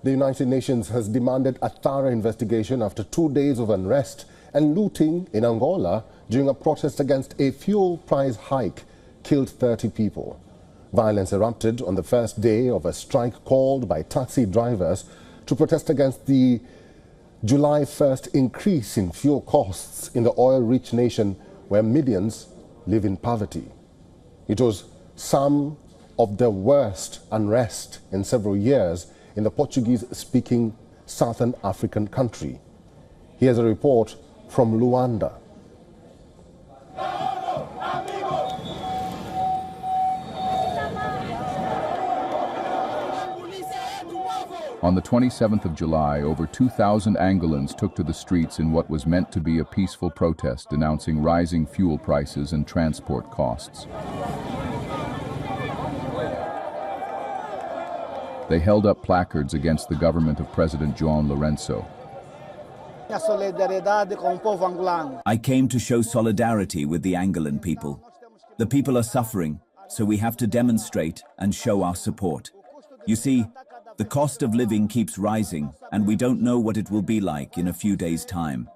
The United Nations has demanded a thorough investigation after 2 days of unrest and looting in Angola during a protest against a fuel price hike killed 30 people. Violence erupted on the first day of a strike called by taxi drivers to protest against the July 1st increase in fuel costs in the oil-rich nation where millions live in poverty. It was some of the worst unrest in several years in the Portuguese-speaking Southern African country. Here's a report from Luanda. On the 27th of July, over 2,000 Angolans took to the streets in what was meant to be a peaceful protest denouncing rising fuel prices and transport costs. They held up placards against the government of President João Lourenço. I came to show solidarity with the Angolan people. The people are suffering, so we have to demonstrate and show our support. You see, the cost of living keeps rising, and we don't know what it will be like in a few days' time.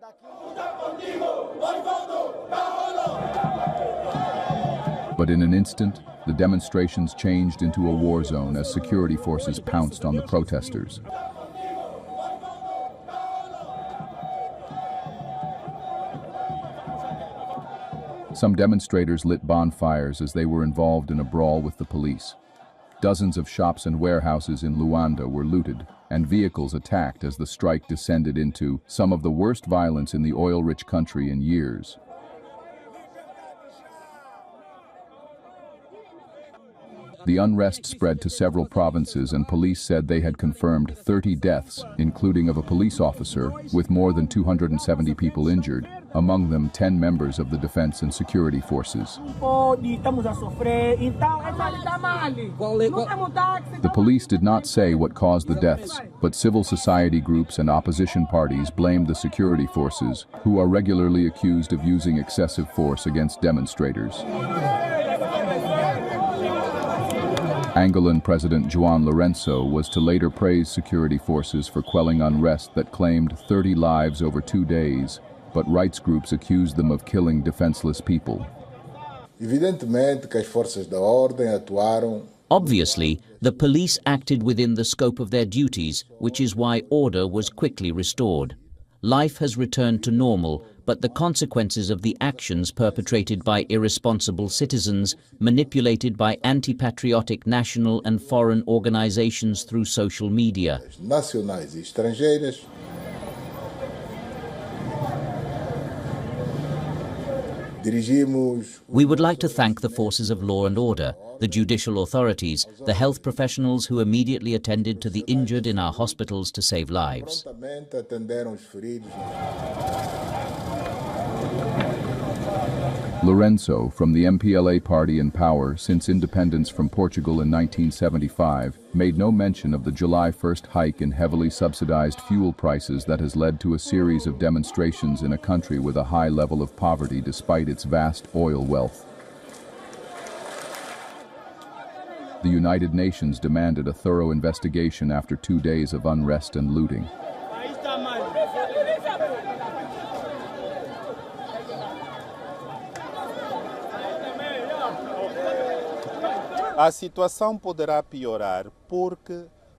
But in an instant, the demonstrations changed into a war zone as security forces pounced on the protesters. Some demonstrators lit bonfires as they were involved in a brawl with the police. Dozens of shops and warehouses in Luanda were looted, and vehicles attacked as the strike descended into some of the worst violence in the oil-rich country in years. The unrest spread to several provinces, and police said they had confirmed 30 deaths, including of a police officer, with more than 270 people injured, among them 10 members of the defense and security forces. The police did not say what caused the deaths, but civil society groups and opposition parties blamed the security forces, who are regularly accused of using excessive force against demonstrators. Angolan President João Lourenço was to later praise security forces for quelling unrest that claimed 30 lives over 2 days, but rights groups accused them of killing defenseless people. Obviously, the police acted within the scope of their duties, which is why order was quickly restored. Life has returned to normal, but the consequences of the actions perpetrated by irresponsible citizens, manipulated by anti-patriotic national and foreign organizations through social media. We would like to thank the forces of law and order, the judicial authorities, the health professionals who immediately attended to the injured in our hospitals to save lives. Lourenço, from the MPLA party in power since independence from Portugal in 1975, made no mention of the July 1st hike in heavily subsidized fuel prices that has led to a series of demonstrations in a country with a high level of poverty despite its vast oil wealth. The United Nations demanded a thorough investigation after 2 days of unrest and looting.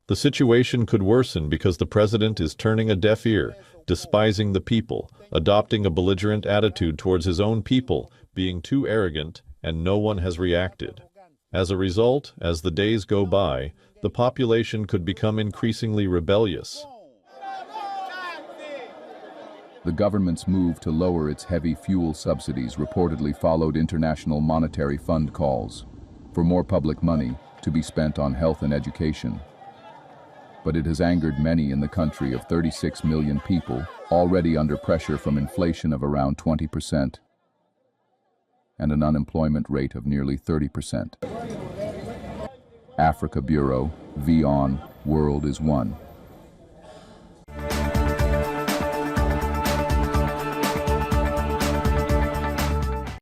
The situation could worsen because the president is turning a deaf ear, despising the people, adopting a belligerent attitude towards his own people, being too arrogant, and no one has reacted. As a result, as the days go by, the population could become increasingly rebellious. The government's move to lower its heavy fuel subsidies reportedly followed International Monetary Fund calls for more public money to be spent on health and education. But it has angered many in the country of 36 million people, already under pressure from inflation of around 20% and an unemployment rate of nearly 30%. Africa Bureau, WION World is one.